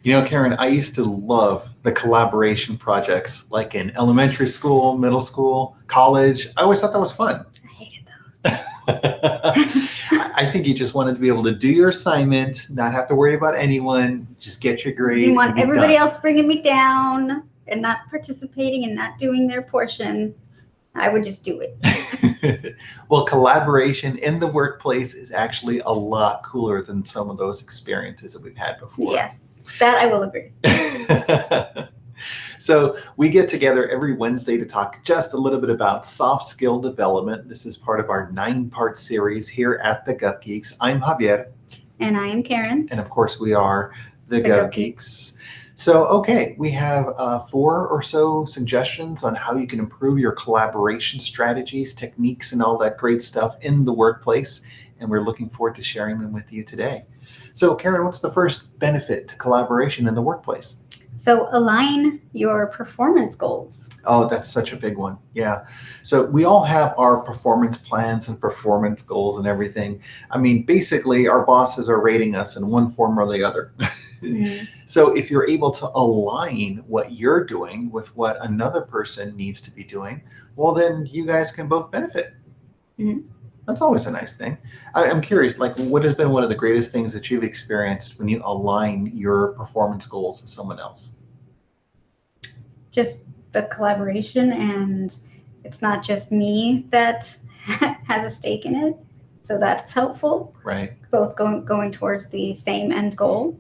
You know, Karen, I used to love the collaboration projects like in elementary school, middle school, college. I always thought that was fun. I hated those. I think you just wanted to be able to do your assignment, not have to worry about anyone, just get your grade. Didn't want and be everybody done. else bringing me down and not participating and not doing their portion. I would just do it. Well, collaboration in the workplace is actually a lot cooler than some of those experiences that we've had before. Yes, that I will agree. So we get together every Wednesday to talk just a little bit about soft skill development. This is part of our 9-part series here at the Gov Geeks. I'm Javier. And I am Karen. And of course, we are the Gov Geeks. So, okay, we have 4 or so suggestions on how you can improve your collaboration strategies, techniques, and all that great stuff in the workplace. And we're looking forward to sharing them with you today. So, Karen, what's the first benefit to collaboration in the workplace? So align your performance goals. Oh, that's such a big one. Yeah. So we all have our performance plans and performance goals and everything. I mean, basically, our bosses are rating us in one form or the other. Mm-hmm. So if you're able to align what you're doing with what another person needs to be doing, well, then you guys can both benefit. Mm-hmm. That's always a nice thing. I'm curious, like, what has been one of the greatest things that you've experienced when you align your performance goals with someone else? Just the collaboration, and it's not just me that has a stake in it. So that's helpful. Right. Both going towards the same end goal.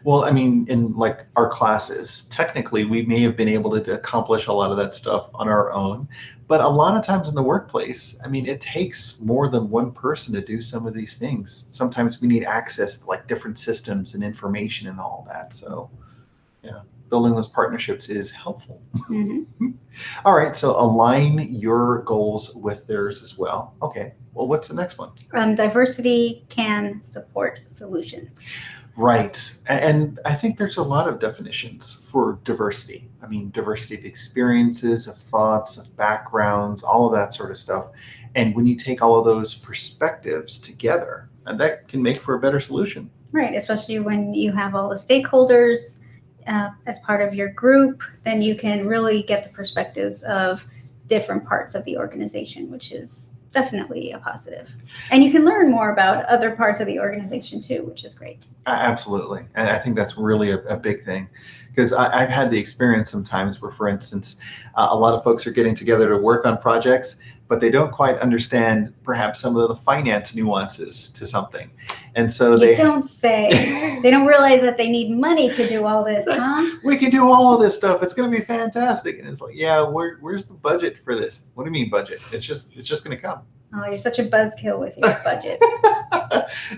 Well, I mean, in like our classes, technically we may have been able to accomplish a lot of that stuff on our own, but a lot of times in the workplace, I mean, it takes more than one person to do some of these things. Sometimes we need access to like different systems and information and all that. So, yeah, building those partnerships is helpful. Mm-hmm. All right, so align your goals with theirs as well. Okay, well, what's the next one? Diversity can support solutions. Right. And I think there's a lot of definitions for diversity. I mean, diversity of experiences, of thoughts, of backgrounds, all of that sort of stuff. And when you take all of those perspectives together, and that can make for a better solution. Right. Especially when you have all the stakeholders as part of your group, then you can really get the perspectives of different parts of the organization, which is definitely a positive. And you can learn more about other parts of the organization too, which is great. Absolutely. And I think that's really a big thing, because I've had the experience sometimes where, for instance, a lot of folks are getting together to work on projects, but they don't quite understand perhaps some of the finance nuances to something. And so they don't say, they don't realize that they need money to do all this, huh? We can do all of this stuff. It's going to be fantastic. And it's like, yeah, where's the budget for this? What do you mean budget? It's just going to come. Oh, you're such a buzzkill with your budget.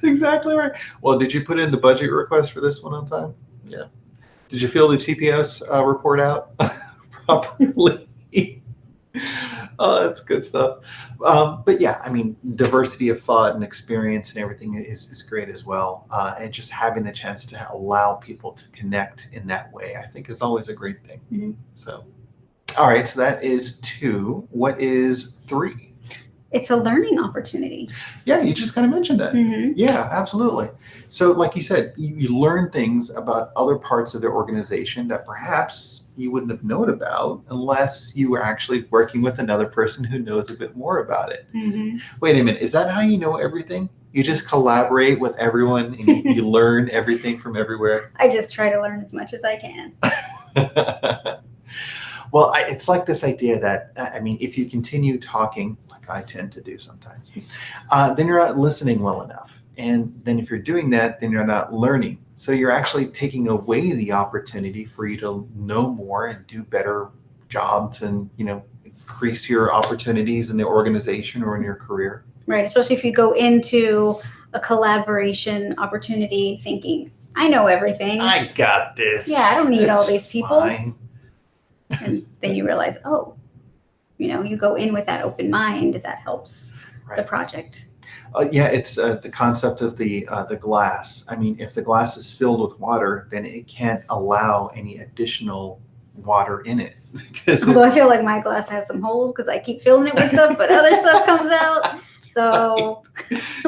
Exactly right. Well, did you put in the budget request for this one on time? Yeah. Did you fill the TPS report out properly? Oh, that's good stuff. But yeah, I mean, diversity of thought and experience and everything is great as well. And just having the chance to allow people to connect in that way, I think is always a great thing. Mm-hmm. So, all right. So that is 2. What is 3? It's a learning opportunity. Yeah, you just kind of mentioned that. Mm-hmm. Yeah, absolutely. So like you said, you learn things about other parts of the organization that perhaps you wouldn't have known about unless you were actually working with another person who knows a bit more about it. Mm-hmm. Wait a minute, is that how you know everything? You just collaborate with everyone and you learn everything from everywhere? I just try to learn as much as I can. Well, it's like this idea that, I mean, if you continue talking, like I tend to do sometimes, then you're not listening well enough. And then if you're doing that, then you're not learning. So you're actually taking away the opportunity for you to know more and do better jobs and, increase your opportunities in the organization or in your career. Right, especially if you go into a collaboration opportunity thinking, I know everything. I got this. Yeah, I don't need all these people. Fine. And then you realize, you go in with that open mind, that helps the project. Yeah, it's the concept of the glass. I mean, if the glass is filled with water, then it can't allow any additional water in it. Because Although I feel like my glass has some holes because I keep filling it with stuff, but other stuff comes out. So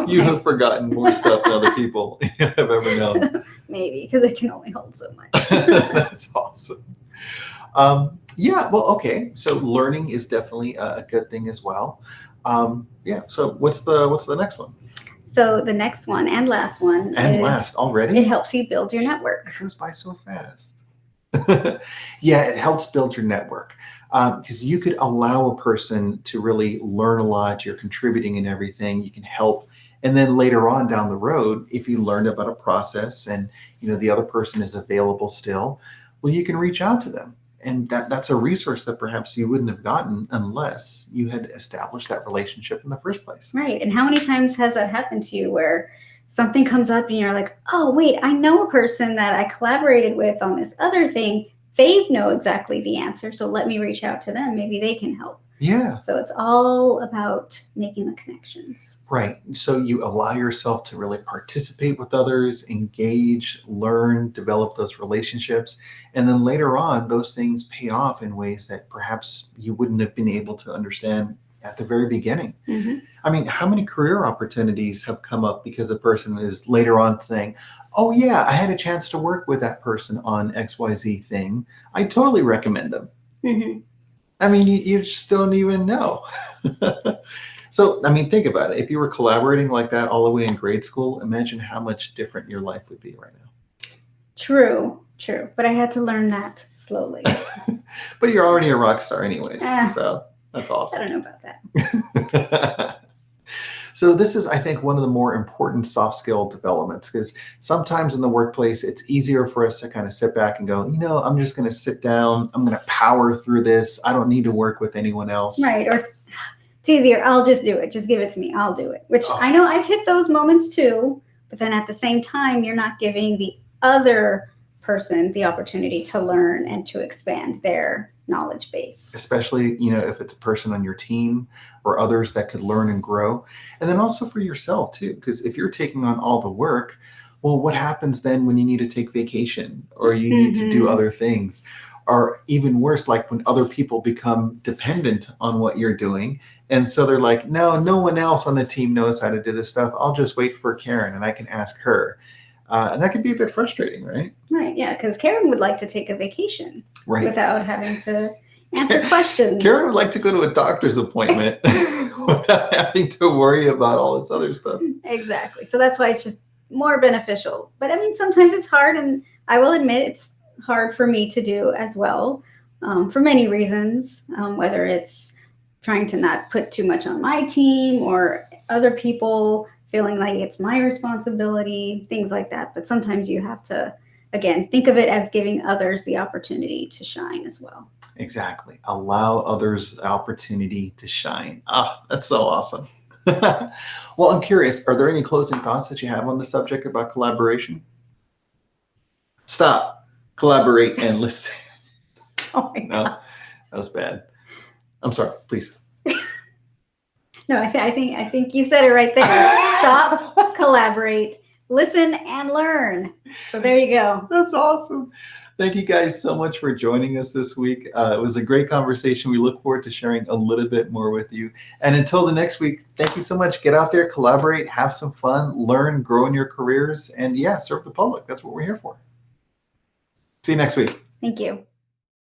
you have forgotten more stuff than other people have ever known. maybe because it can only hold so much. That's awesome. Yeah, well, okay. So learning is definitely a good thing as well. Yeah. So what's the next one? So the next one and last one And is last already? it helps you build your network. It goes by so fast. Yeah, it helps build your network because you could allow a person to really learn a lot. You're contributing in everything. You can help. And then later on down the road, if you learned about a process and the other person is available still, well, you can reach out to them. And that's a resource that perhaps you wouldn't have gotten unless you had established that relationship in the first place. Right. And how many times has that happened to you where something comes up and you're like, oh, wait, I know a person that I collaborated with on this other thing. They know exactly the answer. So let me reach out to them. Maybe they can help. Yeah. So it's all about making the connections. Right. So you allow yourself to really participate with others, engage, learn, develop those relationships. And then later on, those things pay off in ways that perhaps you wouldn't have been able to understand at the very beginning. Mm-hmm. I mean, how many career opportunities have come up because a person is later on saying, oh, yeah, I had a chance to work with that person on XYZ thing. I totally recommend them. Mm-hmm. I mean, you just don't even know. So, I mean, think about it. If you were collaborating like that all the way in grade school, imagine how much different your life would be right now. True. But I had to learn that slowly. But you're already a rock star anyways. So that's awesome. I don't know about that. So this is, I think, one of the more important soft skill developments, because sometimes in the workplace, it's easier for us to kind of sit back and go, I'm just going to sit down. I'm going to power through this. I don't need to work with anyone else. Right. Or it's easier. I'll just do it. Just give it to me. I'll do it. Which I know I've hit those moments too. But then at the same time, you're not giving the other person the opportunity to learn and to expand their knowledge base. Especially, if it's a person on your team or others that could learn and grow. And then also for yourself too, because if you're taking on all the work, well, what happens then when you need to take vacation or you need to do other things? Or even worse, like when other people become dependent on what you're doing. And so they're like, no one else on the team knows how to do this stuff. I'll just wait for Karen and I can ask her. And that can be a bit frustrating, right? Right, yeah, because Karen would like to take a vacation without having to answer questions. Karen would like to go to a doctor's appointment without having to worry about all this other stuff. Exactly. So that's why it's just more beneficial. But I mean, sometimes it's hard, and I will admit it's hard for me to do as well, for many reasons, whether it's trying to not put too much on my team or other people feeling like it's my responsibility, things like that. But sometimes you have to, again, think of it as giving others the opportunity to shine as well. Exactly. Allow others the opportunity to shine. That's so awesome. Well, I'm curious, are there any closing thoughts that you have on the subject about collaboration? Stop, collaborate, and listen. Oh my God. That was bad. I'm sorry, please. No, I think you said it right there. Stop, collaborate, listen, and learn. So there you go. That's awesome. Thank you guys so much for joining us this week. It was a great conversation. We look forward to sharing a little bit more with you. And until the next week, thank you so much. Get out there, collaborate, have some fun, learn, grow in your careers, and serve the public. That's what we're here for. See you next week. Thank you.